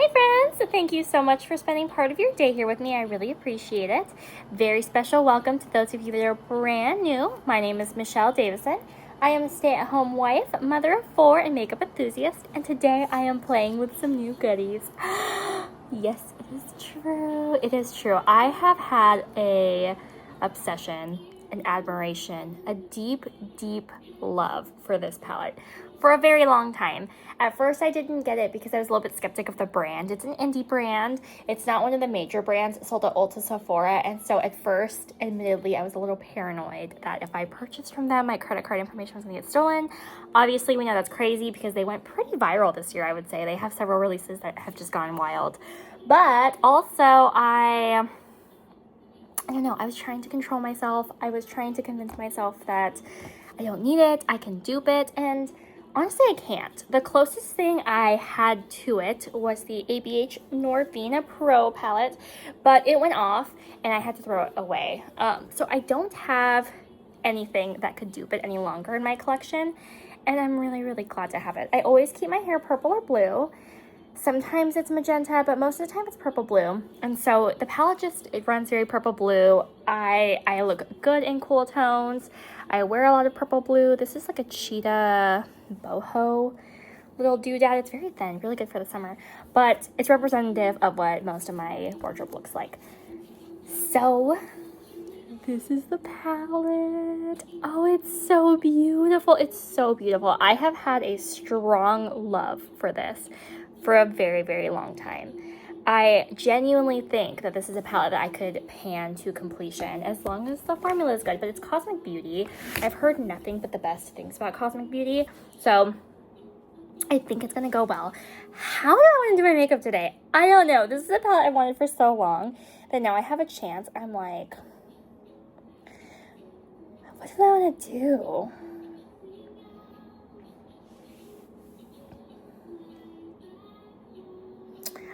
Hi friends! Thank you so much for spending part of your day here with me. I really appreciate it. Very special welcome to those of you that are brand new. My name is Michelle Davison. I am a stay-at-home wife, mother of 4, and makeup enthusiast, and today I am playing with some new goodies. Yes, it is true. It is true. I have had a obsession, an admiration, a deep, deep love for this palette for a very long time. At first, I didn't get it because I was a little bit skeptic of the brand. It's an indie brand. It's not one of the major brands. It's sold at Ulta, Sephora, and so at first, admittedly, I was a little paranoid that if I purchased from them, my credit card information was going to get stolen. Obviously, we know that's crazy because they went pretty viral this year, I would say. They have several releases that have just gone wild. But also, I don't know, I was trying to control myself. I was trying to convince myself that I don't need it, I can dupe it, and honestly, I can't. The closest thing I had to it was the ABH Norvina Pro palette, but it went off and I had to throw it away. So I don't have anything that could dupe it any longer in my collection, and I'm really, really glad to have it. I always keep my hair purple or blue. Sometimes it's magenta, but most of the time it's purple blue. And so the palette it runs very purple blue. I look good in cool tones. I wear a lot of purple blue. This is like a cheetah boho little doodad. It's very thin, really good for the summer, but it's representative of what most of my wardrobe looks like. So this is the palette. Oh, it's so beautiful. It's so beautiful. I have had a strong love for this for a very, very long time. I genuinely think that this is a palette that I could pan to completion as long as the formula is good, but it's Cosmic Beauty. I've heard nothing but the best things about Cosmic Beauty, so I think it's gonna go well. How do I want to do my makeup today? I don't know. This is a palette I wanted for so long that now I have a chance. I'm like, what do I want to do?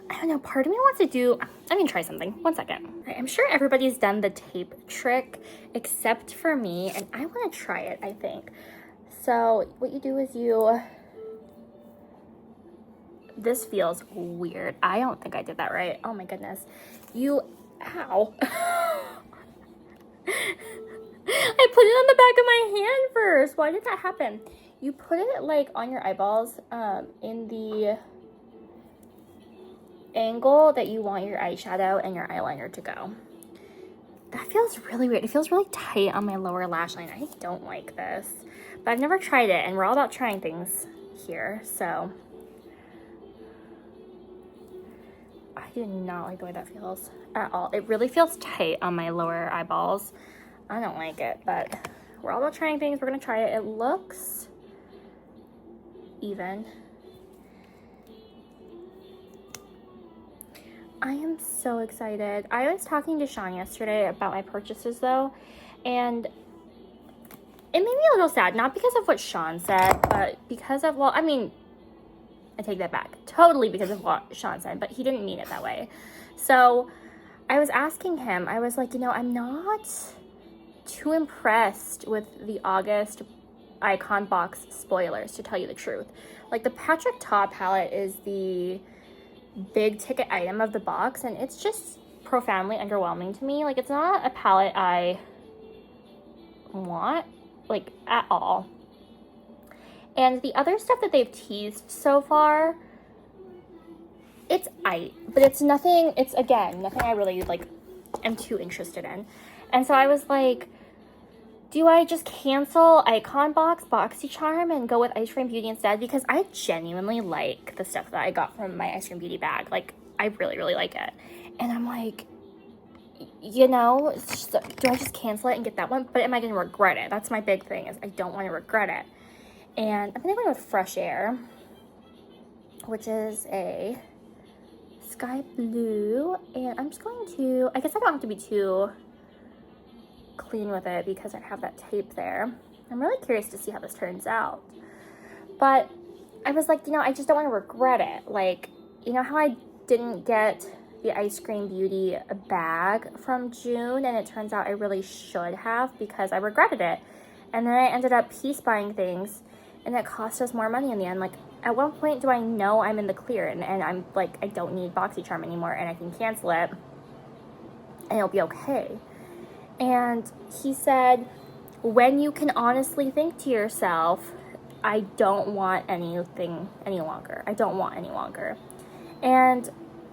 I don't know, part of me wants to do, I'm gonna try something. One second. I'm sure everybody's done the tape trick except for me, and I want to try it, I think. So what you do is this feels weird. I don't think I did that right. Oh my goodness. Ow. I put it on the back of my hand first. Why did that happen? You put it like on your eyeballs, in the angle that you want your eyeshadow and your eyeliner to go. That feels really weird. It feels really tight on my lower lash line. I don't like this, but I've never tried it, and we're all about trying things here, so I do not like the way that feels at all. It really feels tight on my lower eyeballs. I don't like it, but we're all about trying things. We're gonna try it. It looks even. I am so excited. I was talking to Sean yesterday about my purchases though, and it made me a little sad, not because of what Sean said, but because of, well, I mean, I take that back. Totally because of what Sean said, but he didn't mean it that way. So I was asking him, I was like, I'm not too impressed with the August Icon Box spoilers, to tell you the truth. Like, the Patrick Ta palette is the big ticket item of the box, and it's just profoundly underwhelming to me. Like, it's not a palette I want, like, at all. And the other stuff that they've teased so far, it's but it's nothing, it's again nothing I really like am too interested in. And so I was like, do I just cancel Icon Box BoxyCharm and go with Ice Cream Beauty instead? Because I genuinely like the stuff that I got from my Ice Cream Beauty bag. Like, I really, really like it. And I'm like, it's just, do I just cancel it and get that one? But am I going to regret it? That's my big thing, is I don't want to regret it. And I'm going to go with Fresh Air, which is a sky blue. And I'm just going to, I guess I don't have to be too clean with it because I have that tape there. I'm really curious to see how this turns out. But I was like, I just don't want to regret it. Like, how I didn't get the Ice Cream Beauty bag from June, and it turns out I really should have because I regretted it. And then I ended up piece buying things and it cost us more money in the end. Like, at what point do I know I'm in the clear and I'm like, I don't need BoxyCharm anymore and I can cancel it and it'll be okay? And he said, when you can honestly think to yourself, I don't want anything any longer. I don't want any longer. And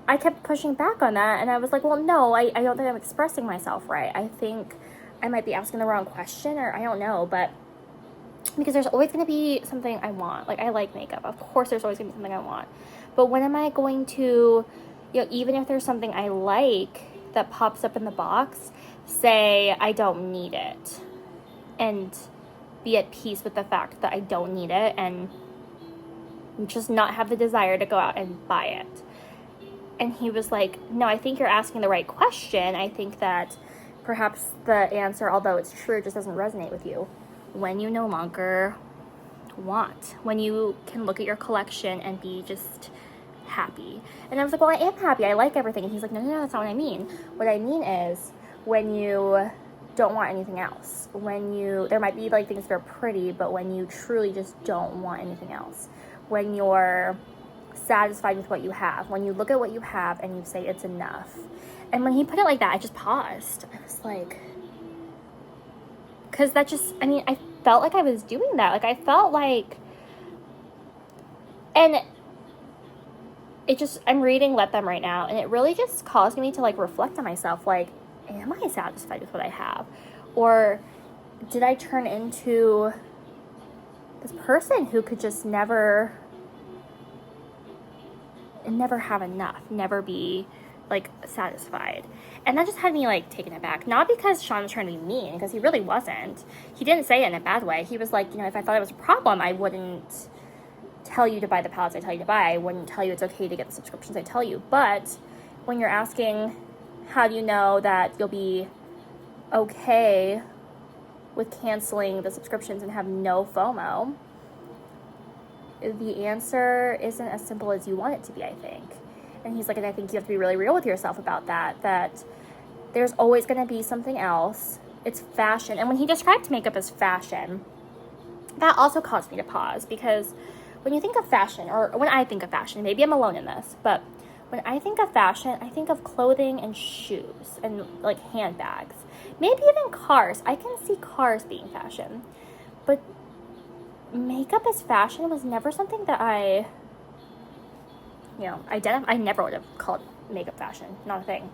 I kept pushing back on that, and I was like, well, no, I don't think I'm expressing myself right. I think I might be asking the wrong question, or I don't know, but because there's always going to be something I want. Like, I like makeup. Of course, there's always going to be something I want. But when am I going to, even if there's something I like that pops up in the box, say I don't need it and be at peace with the fact that I don't need it and just not have the desire to go out and buy it. And he was like, no, I think you're asking the right question. I think that perhaps the answer, although it's true, just doesn't resonate with you. When you no longer want, when you can look at your collection and be just happy. And I was like, well, I am happy. I like everything. And he's like, no, that's not what I mean. What I mean is when you don't want anything else. There might be like things that are pretty, but when you truly just don't want anything else. When you're satisfied with what you have. When you look at what you have and you say it's enough. And when he put it like that, I just paused. I was like, because that just, I felt like I was doing that. Like, I felt like, and I'm reading Let Them right now, and it really just caused me to like reflect on myself. Like, am I satisfied with what I have? Or did I turn into this person who could just never have enough, never be like satisfied? And that just had me like taken aback. Not because Sean was trying to be mean, because he really wasn't. He didn't say it in a bad way. He was like, if I thought it was a problem, I wouldn't tell you to buy the palettes I tell you to buy. I wouldn't tell you it's okay to get the subscriptions I tell you. But when you're asking, how do you know that you'll be okay with canceling the subscriptions and have no FOMO? The answer isn't as simple as you want it to be, I think. And he's like, and I think you have to be really real with yourself about that there's always going to be something else. It's fashion. And when he described makeup as fashion, that also caused me to pause, because when you think of fashion, or when I think of fashion, maybe I'm alone in this, but when I think of fashion, I think of clothing and shoes and like handbags, maybe even cars. I can see cars being fashion, but makeup as fashion was never something that I never would have called makeup fashion, not a thing.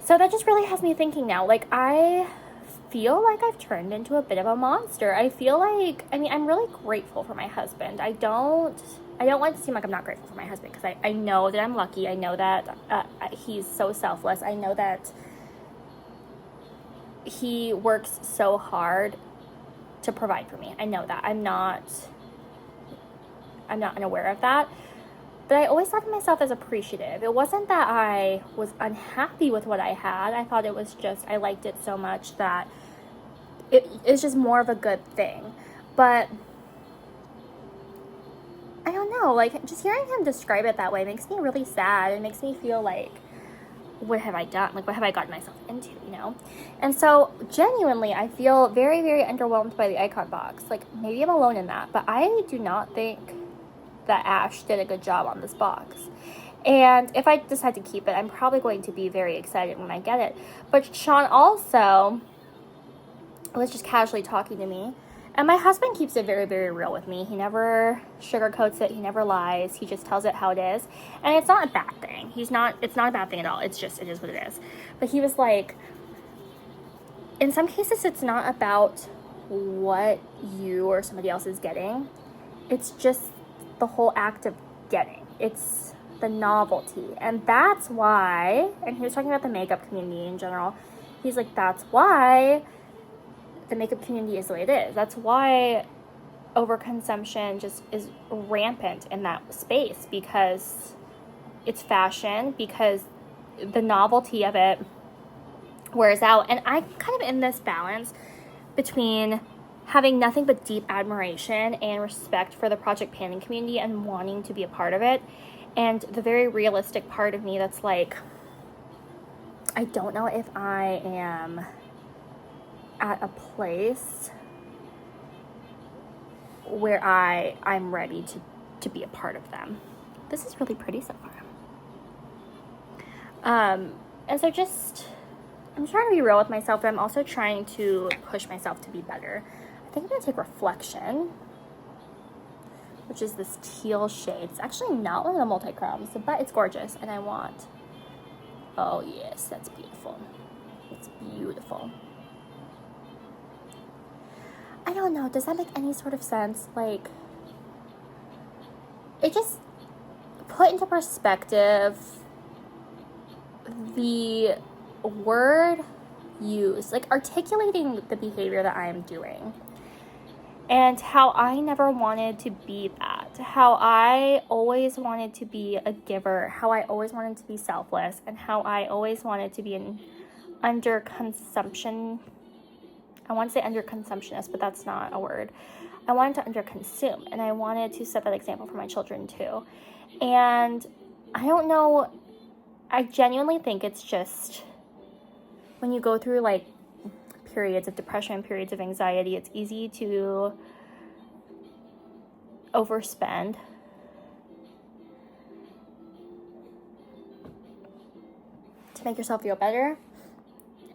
So that just really has me thinking now. Like, I feel like I've turned into a bit of a monster. I feel like, I'm really grateful for my husband. I don't want it to seem like I'm not grateful for my husband, because I know that I'm lucky. I know that he's so selfless. I know that he works so hard to provide for me. I know that. I'm not unaware of that. But I always thought of myself as appreciative. It wasn't that I was unhappy with what I had. I thought it was just, I liked it so much that it's just more of a good thing. But I don't know, like, just hearing him describe it that way makes me really sad. It makes me feel like, what have I done? Like, what have I gotten myself into, And so, genuinely, I feel very, very underwhelmed by the icon box. Like, maybe I'm alone in that, but I do not think that Ash did a good job on this box. And if I decide to keep it, I'm probably going to be very excited when I get it. But Sean also was just casually talking to me. And my husband keeps it very, very real with me. He never sugarcoats it. He never lies. He just tells it how it is. And it's not a bad thing. It's not a bad thing at all. It's just, it is what it is. But he was like, in some cases, it's not about what you or somebody else is getting. It's just the whole act of getting. It's the novelty. And that's why, and he was talking about the makeup community in general. He's like, that's why the makeup community is the way it is. That's why overconsumption just is rampant in that space, because it's fashion, because the novelty of it wears out. And I'm kind of in this balance between having nothing but deep admiration and respect for the Project Panning community and wanting to be a part of it, and the very realistic part of me that's like, I don't know if I am at a place where I'm ready to be a part of them. This is really pretty so far. And so I'm trying to be real with myself, but I'm also trying to push myself to be better. I think I'm going to take Reflection, which is this teal shade. It's actually not one of the multi-chromes, but it's gorgeous, and I want... Oh, yes, that's beautiful. It's beautiful. I don't know. Does that make any sort of sense? Like, it just put into perspective the word used, like articulating the behavior that I am doing, and how I never wanted to be that, how I always wanted to be a giver, how I always wanted to be selfless, and how I always wanted to be an underconsumption. I want to say underconsumptionist, but that's not a word. I wanted to underconsume, and I wanted to set that example for my children too. And I don't know, I genuinely think it's just when you go through like periods of depression, periods of anxiety, it's easy to overspend. To make yourself feel better.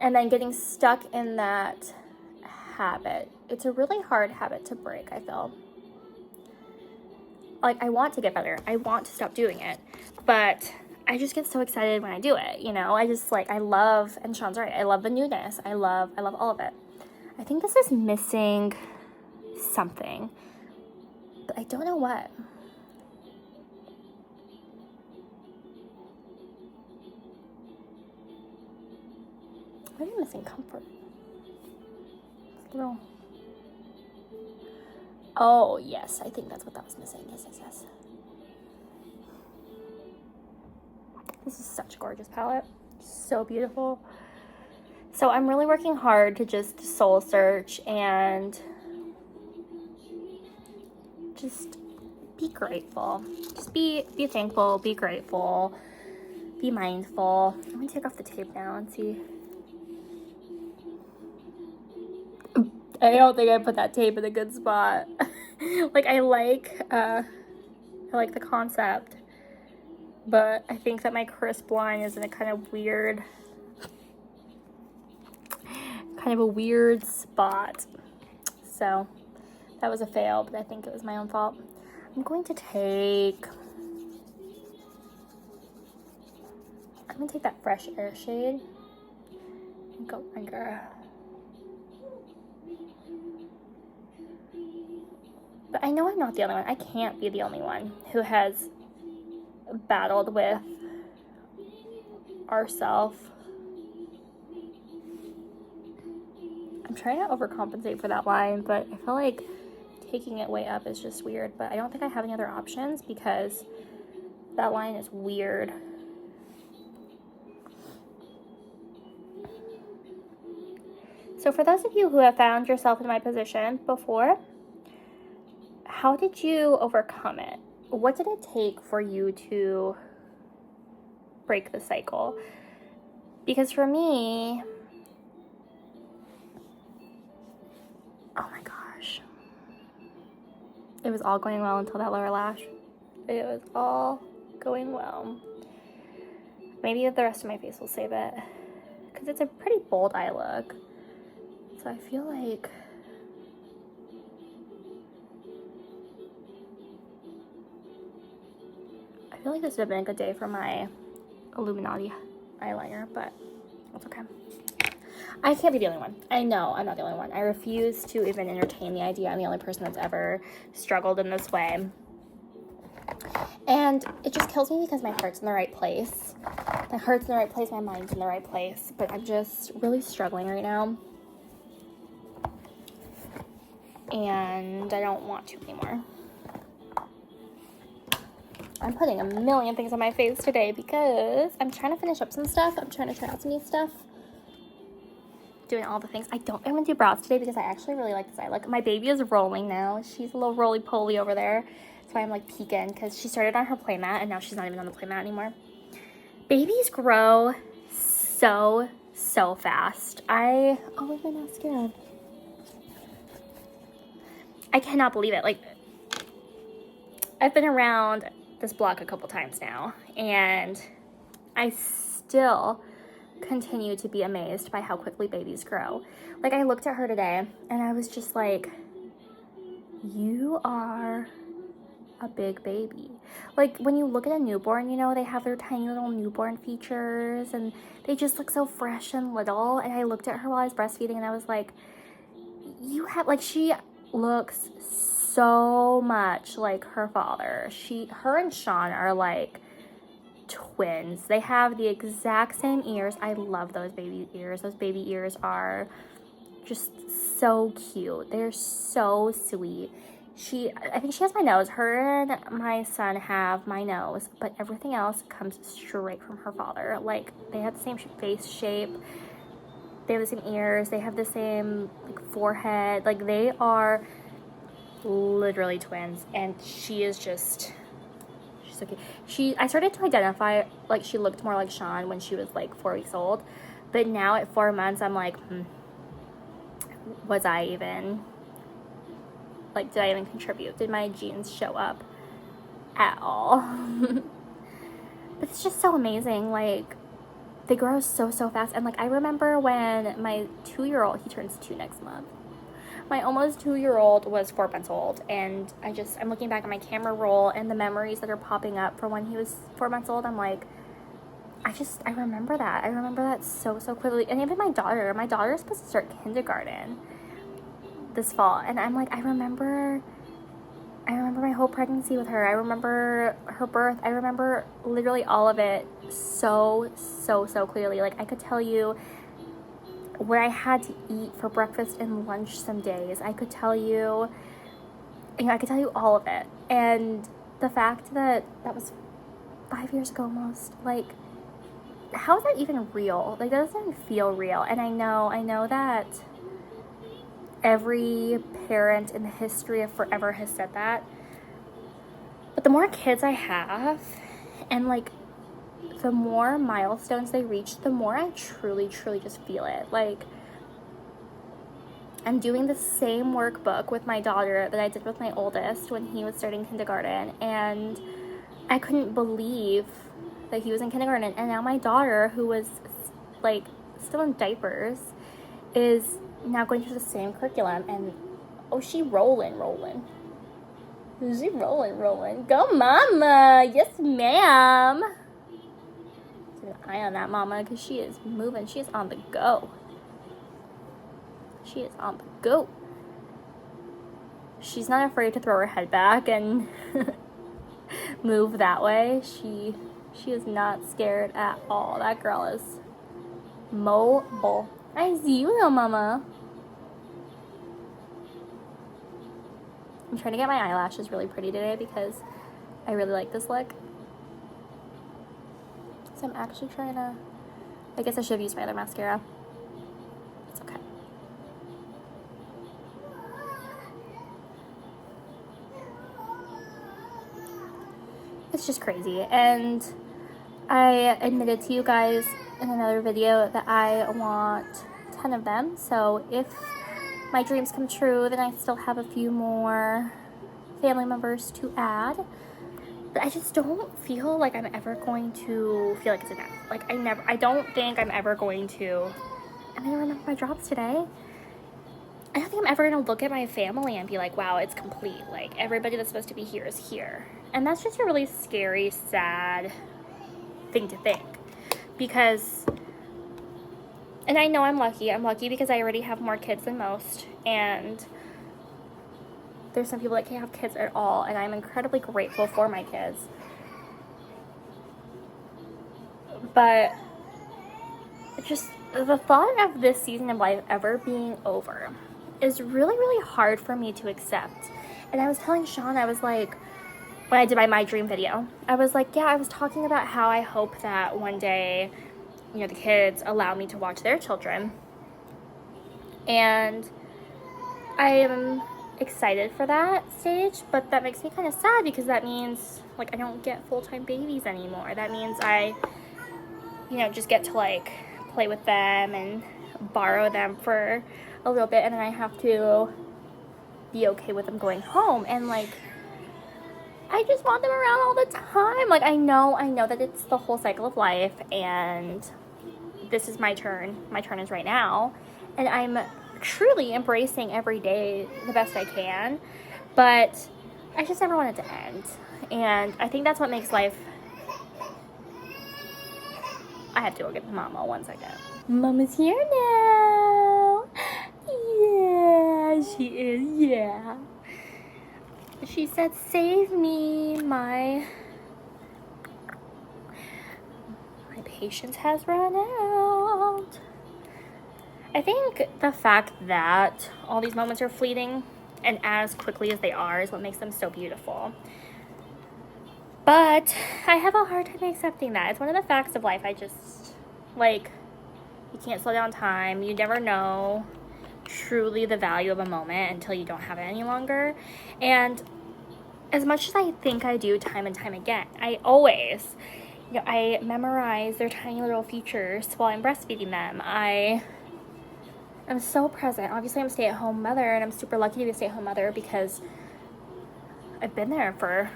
And then getting stuck in that habit. It's a really hard habit to break, I feel. Like, I want to get better. I want to stop doing it. But I just get so excited when I do it, you know? I just, like, I love, and Sean's right, I love the newness. I love all of it. I think this is missing something, but I don't know what. Maybe missing comfort. It's a little... Oh, yes, I think that's what that was missing. Yes. This is such a gorgeous palette. So beautiful. So I'm really working hard to just soul search and just be grateful. Just be thankful, be grateful, be mindful. I'm gonna take off the tape now and see. I don't think I put that tape in a good spot. Like, I like the concept, but I think that my crisp line is in a kind of a weird spot. So that was a fail, but I think it was my own fault. I'm going to take that Fresh Air shade and go under. But I know I'm not the only one. I can't be the only one who has battled with ourself. I'm trying to overcompensate for that line, but I feel like taking it way up is just weird. But I don't think I have any other options because that line is weird. So for those of you who have found yourself in my position before, how did you overcome it? What did it take for you to break the cycle? Because for me, oh my gosh, it was all going well until that lower lash. It was all going well. Maybe the rest of my face will save it, because it's a pretty bold eye look. So I feel like this would have been a good day for my Illuminati eyeliner, but that's okay. I can't be the only one. I know I'm not the only one. I refuse to even entertain the idea I'm the only person that's ever struggled in this way. And it just kills me because my heart's in the right place. My heart's in the right place, my mind's in the right place, but I'm just really struggling right now. And I don't want to anymore. I'm putting a million things on my face today because I'm trying to finish up some stuff. I'm trying to try out some new stuff. Doing all the things. I'm going to do brows today because I actually really like this eye look. My baby is rolling now. She's a little roly-poly over there. That's why I'm like peeking, because she started on her playmat and now she's not even on the playmat anymore. Babies grow so fast. Oh, where's my mascara? I cannot believe it. Like, I've been around this block a couple times now, and I still continue to be amazed by how quickly babies grow. Like, I looked at her today, and I was just like, you are a big baby. Like, when you look at a newborn, you know, they have their tiny little newborn features, and they just look so fresh and little. And I looked at her while I was breastfeeding, and I was like, you have, like, she looks so much like her father. Her and Sean are like twins. They have the exact same ears. I love those baby ears. Those baby ears are just so cute. They're so sweet. I think she has my nose. Her and my son have my nose, but everything else comes straight from her father. Like, they have the same face shape. They have the same ears. They have the same, like, forehead. Like, they are literally twins, and she is just, she's so cute. I started to identify, like, she looked more like Sean when she was like 4 weeks old, but now at 4 months I'm like, was I even, like, did I even contribute? Did my genes show up at all? But it's just so amazing. Like, they grow so fast. And like, I remember when my 2-year-old, he turns 2 next month, my almost 2-year-old was 4 months old, and I'm looking back at my camera roll and the memories that are popping up from when he was 4 months old. I'm like, I remember that. I remember that so quickly. And even my daughter is supposed to start kindergarten this fall, and I'm like, I remember my whole pregnancy with her. I remember her birth. I remember literally all of it so clearly. Like, I could tell you where I had to eat for breakfast and lunch some days. I could tell you, I could tell you all of it. And the fact that was 5 years ago almost, like, how is that even real? Like, that doesn't even feel real. And I know that every parent in the history of forever has said that. But the more kids I have, and like, the more milestones they reach, the more I truly just feel it. Like, I'm doing the same workbook with my daughter that I did with my oldest when he was starting kindergarten, and I couldn't believe that he was in kindergarten. And now my daughter, who was like still in diapers, is now going through the same curriculum, and she rolling. She rolling. Go mama, yes ma'am. Keep an eye on that mama, because she is moving. She is on the go. She's not afraid to throw her head back and move that way. She is not scared at all. That girl is mobile. I see you, little mama. I'm trying to get my eyelashes really pretty today because I really like this look. So I'm actually trying to, I guess I should have used my other mascara. It's okay. It's just crazy. And I admitted to you guys in another video that I want 10 of them. So if my dreams come true, then I still have a few more family members to add. But I just don't feel like I'm ever going to feel like it's enough. Like, I don't think I'm ever going to, and I remember my drops today. I don't think I'm ever going to look at my family and be like, wow, it's complete. Like, everybody that's supposed to be here is here. And that's just a really scary, sad thing to think. Because, and I know I'm lucky because I already have more kids than most, and there's some people that can't have kids at all, and I'm incredibly grateful for my kids. But just the thought of this season of life ever being over is really hard for me to accept. And I was telling Sean, I was like, when I did my dream video, I was like, yeah, I was talking about how I hope that one day, you know, the kids allow me to watch their children. And I am excited for that stage, but that makes me kind of sad because that means, like, I don't get full-time babies anymore. That means I, you know, just get to, like, play with them and borrow them for a little bit, and then I have to be okay with them going home. And like, I just want them around all the time. Like, I know that it's the whole cycle of life, and this is my turn. My turn is right now, and I'm truly embracing every day the best I can, but I just never want it to end. And I think that's what makes life. I have to go get Mama 1 second. Mama's here now. Yeah, she is. Yeah. She said, save me. My patience has run out. I think the fact that all these moments are fleeting and as quickly as they are is what makes them so beautiful. But I have a hard time accepting that. It's one of the facts of life. I just, like, you can't slow down time. You never know truly the value of a moment until you don't have it any longer. And as much as I think I do time and time again, I always, I memorize their tiny little features while I'm breastfeeding them. I'm so present. Obviously, I'm a stay-at-home mother, and I'm super lucky to be a stay-at-home mother because I've been there for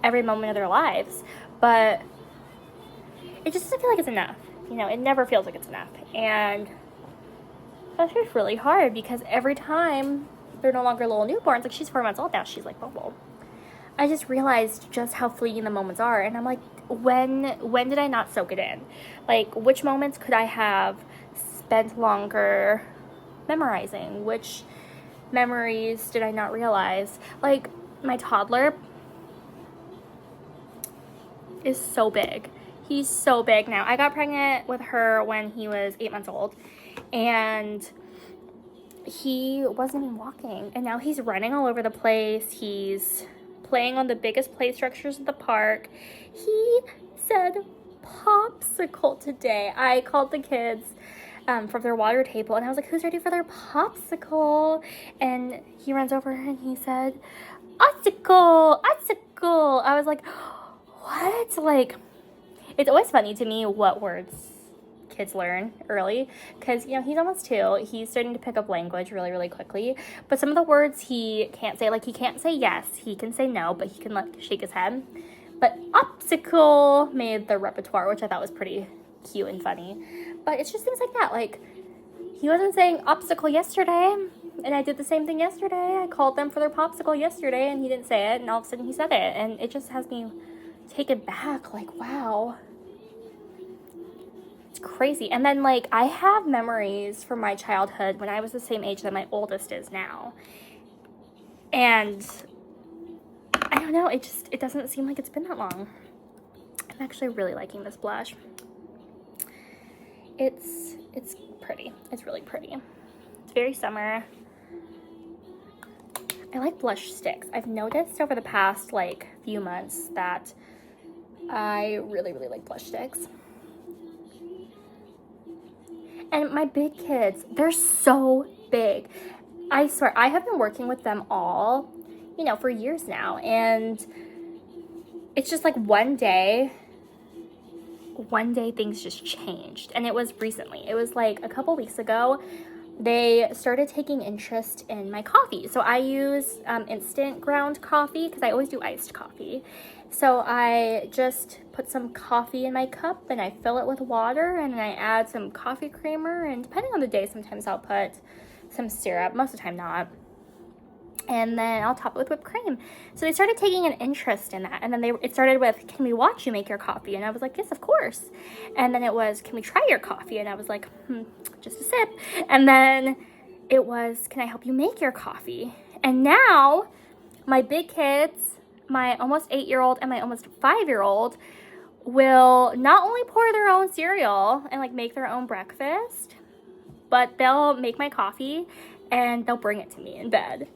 every moment of their lives. But it just doesn't feel like it's enough. It never feels like it's enough. And that's just really hard because every time they're no longer little newborns, like she's 4 months old now, she's like Bubble. I just realized just how fleeting the moments are, and I'm like, when did I not soak it in? Like, which moments could I have spent longer memorizing? Which memories did I not realize? Like, my toddler is so big. He's so big now. I got pregnant with her when he was 8 months old, and he wasn't even walking, and now he's running all over the place. He's playing on the biggest play structures of the park. He said popsicle today. I called the kids from their water table, and I was like, who's ready for their popsicle? And he runs over and he said, icicle, icicle. I was like, what? Like, it's always funny to me what words kids learn early, because he's almost 2. He's starting to pick up language really, really quickly, but some of the words he can't say. Like, he can't say yes, he can say no, but he can like shake his head. But obstacle made the repertoire, which I thought was pretty cute and funny. But it's just things like that. Like, he wasn't saying obstacle yesterday, and I did the same thing yesterday. I called them for their popsicle yesterday, and he didn't say it, and all of a sudden he said it, and it just has me taken back. Like, wow, crazy. And then, like, I have memories from my childhood when I was the same age that my oldest is now, and I don't know, it doesn't seem like it's been that long. I'm actually really liking this blush. It's pretty. It's really pretty. It's very summer. I like blush sticks. I've noticed over the past like few months that I really, really like blush sticks. And my big kids, they're so big. I swear, I have been working with them all, for years now. And it's just like one day things just changed. And it was recently. It was like a couple weeks ago. They started taking interest in my coffee. So I use instant ground coffee because I always do iced coffee. So I just put some coffee in my cup and I fill it with water and I add some coffee creamer, and depending on the day, sometimes I'll put some syrup, most of the time not. And then I'll top it with whipped cream. So they started taking an interest in that. And then it started with, can we watch you make your coffee? And I was like, yes, of course. And then it was, can we try your coffee? And I was like, just a sip. And then it was, can I help you make your coffee? And now my big kids, my almost 8-year-old and my almost 5-year-old, will not only pour their own cereal and like make their own breakfast, but they'll make my coffee and they'll bring it to me in bed.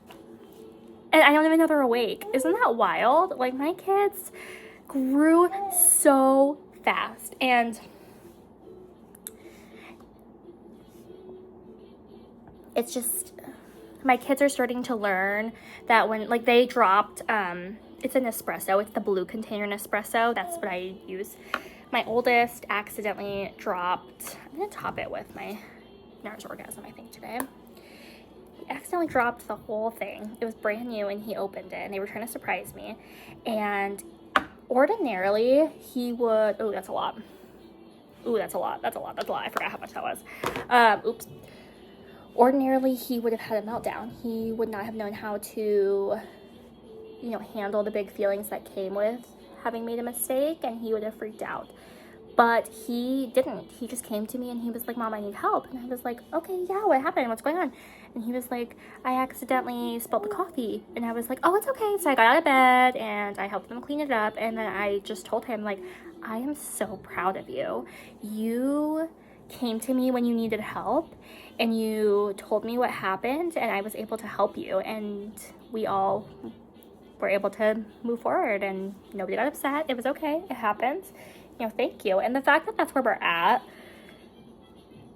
And I don't even know they're awake. Isn't that wild? Like, my kids grew so fast. And it's just, my kids are starting to learn that when, like, they dropped, it's an espresso. It's the blue container Nespresso. That's what I use. My oldest accidentally dropped, I'm going to top it with my NARS orgasm, I think, today. accidentally dropped the whole thing. It was brand new and he opened it and they were trying to surprise me. And ordinarily he would, oh, that's a lot. Ooh, that's a lot. That's a lot. That's a lot. I forgot how much that was. Oops. Ordinarily, he would have had a meltdown. He would not have known how to, you know, handle the big feelings that came with having made a mistake, and he would have freaked out. But he didn't. He just came to me and he was like, Mom, I need help. And I was like, okay, yeah, what happened? What's going on? And he was like, I accidentally spilled the coffee. And I was like, oh, it's okay. So I got out of bed and I helped them clean it up. And then I just told him, like, I am so proud of you. You came to me when you needed help and you told me what happened and I was able to help you. And we all were able to move forward and nobody got upset. It was okay. It happened. You know, thank you. And the fact that that's where we're at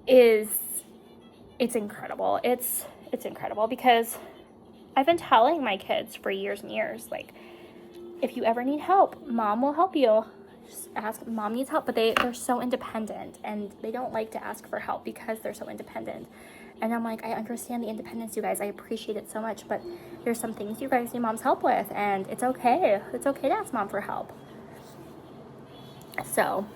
is, it's incredible. It's incredible because I've been telling my kids for years and years, like, if you ever need help, Mom will help you. Just ask, Mom needs help. But they're so independent and they don't like to ask for help because they're so independent. And I'm like, I understand the independence, you guys. I appreciate it so much, but there's some things you guys need Mom's help with, and it's okay. It's okay to ask Mom for help. So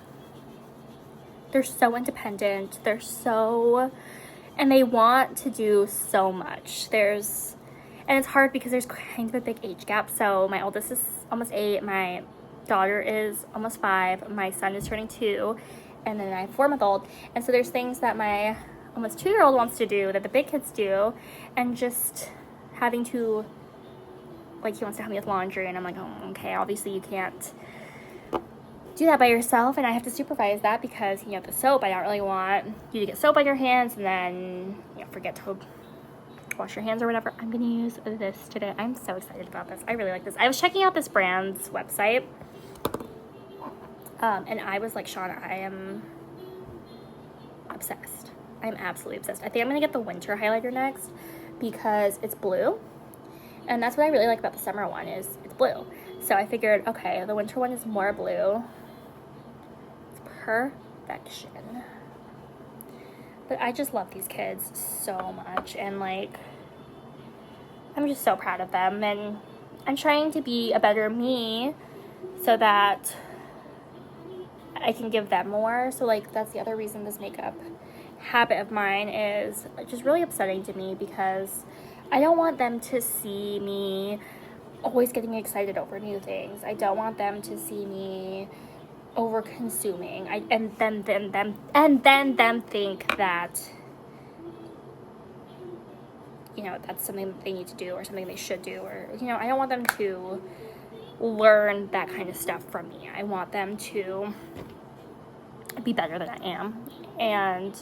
they're so independent. And they want to do so much. And it's hard because there's kind of a big age gap. So my oldest is almost 8. My daughter is almost 5. My son is turning 2. And then I have a 4-month-old. And so there's things that my almost 2-year-old wants to do that the big kids do. And just having to, like, he wants to help me with laundry. And I'm like, oh, okay, obviously you can't do that by yourself, and I have to supervise that because, you know, the soap, I don't really want you to get soap on your hands and then, you know, forget to wash your hands or whatever. I'm gonna use this today. I'm so excited about this. I really like this. I was checking out this brand's website, and I was like, Shauna, I am obsessed. I'm absolutely obsessed. I think I'm gonna get the winter highlighter next because it's blue, and that's what I really like about the summer one is it's blue. So I figured, okay, the winter one is more blue. Perfection. But I just love these kids so much, and like, I'm just so proud of them, and I'm trying to be a better me so that I can give them more. So like, that's the other reason this makeup habit of mine is just really upsetting to me, because I don't want them to see me always getting excited over new things. I don't want them to see me over consuming. And then them think that, you know, that's something that they need to do or something they should do, or, you know, I don't want them to learn that kind of stuff from me. I want them to be better than I am. And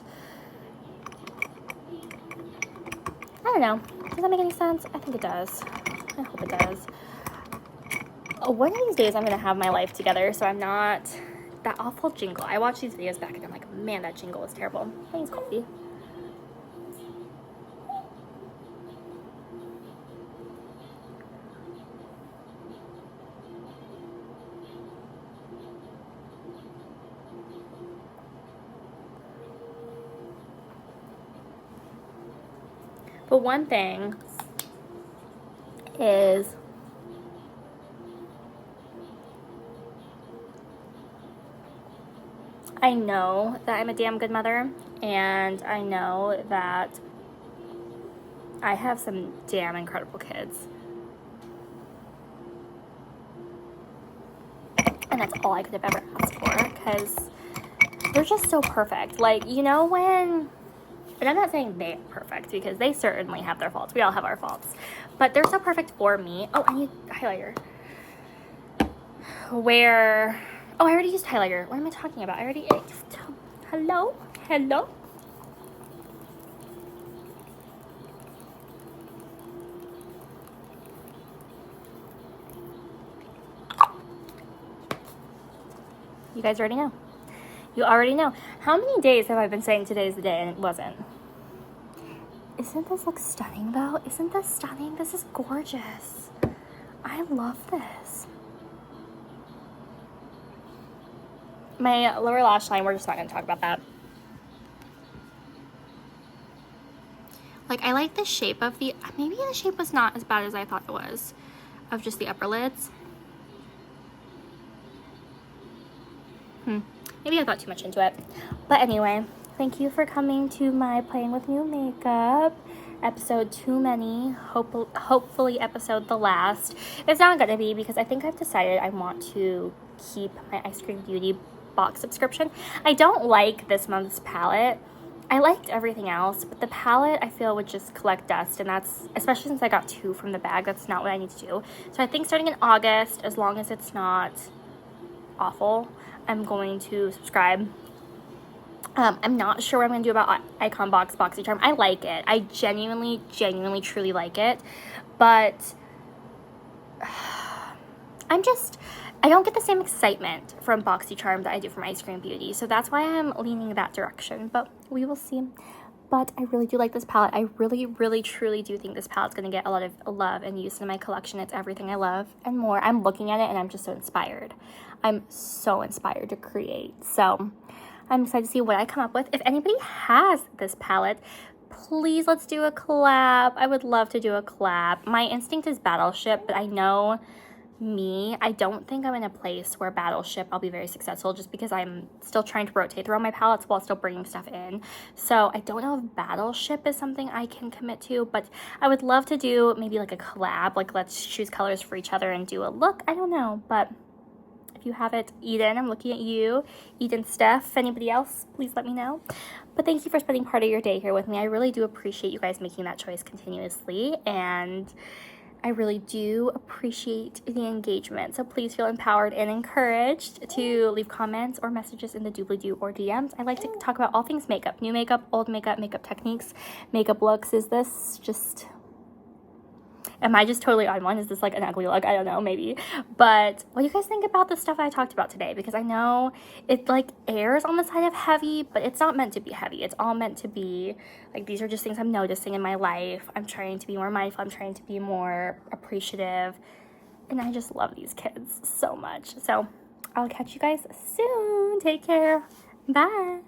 I don't know, does that make any sense? I think it does. I hope it does. One of these days I'm gonna have my life together, so I'm not that awful jingle. I watch these videos back and I'm like, man, that jingle is terrible. Thanks, coffee. But one thing is, I know that I'm a damn good mother, and I know that I have some damn incredible kids. And that's all I could have ever asked for, because they're just so perfect. Like, you know, and I'm not saying they're perfect, because they certainly have their faults. We all have our faults. But they're so perfect for me. Oh, I need highlighter. Oh, I already used highlighter. What am I talking about? Hello? Hello? You guys already know. You already know. How many days have I been saying today's the day and it wasn't? Isn't this look stunning though? Isn't this stunning? This is gorgeous. I love this. My lower lash line, we're just not going to talk about that. Like, I like the shape of the, maybe the shape was not as bad as I thought it was, of just the upper lids. Maybe I thought too much into it. But anyway, thank you for coming to my Playing with New Makeup episode too many, hopefully episode the last. It's not gonna be, because I think I've decided I want to keep my Ice Cream Beauty box subscription. I don't like this month's palette. I liked everything else, but the palette I feel would just collect dust, and that's, especially since I got 2 from the bag, that's not what I need to do. So I think starting in August, as long as it's not awful, I'm going to subscribe. I'm not sure what I'm going to do about Icon Box BoxyCharm. I like it. I genuinely, truly like it. But I don't get the same excitement from BoxyCharm that I do from Ice Cream Beauty. So that's why I'm leaning that direction. But we will see. But I really do like this palette. I really, truly do think this palette's going to get a lot of love and use in my collection. It's everything I love and more. I'm looking at it and I'm just so inspired. I'm so inspired to create. So I'm excited to see what I come up with. If anybody has this palette, please let's do a collab. I would love to do a collab. My instinct is Battleship, but I know me, I don't think I'm in a place where Battleship I'll be very successful, just because I'm still trying to rotate throughout my palettes while still bringing stuff in. So I don't know if Battleship is something I can commit to, but I would love to do maybe like a collab, like let's choose colors for each other and do a look. I don't know, but if you have it, Eden, I'm looking at you. Eden, Steph, anybody else, please let me know. But thank you for spending part of your day here with me. I really do appreciate you guys making that choice continuously, and I really do appreciate the engagement. So please feel empowered and encouraged to leave comments or messages in the doobly-doo or DMs. I like to talk about all things makeup, new makeup, old makeup, makeup techniques, makeup looks. Is this just, am I just totally on one? Is this like an ugly look? I don't know, maybe. But what do you guys think about the stuff I talked about today? Because I know it like airs on the side of heavy, but it's not meant to be heavy. It's all meant to be like, these are just things I'm noticing in my life. I'm trying to be more mindful. I'm trying to be more appreciative. And I just love these kids so much. So I'll catch you guys soon. Take care. Bye.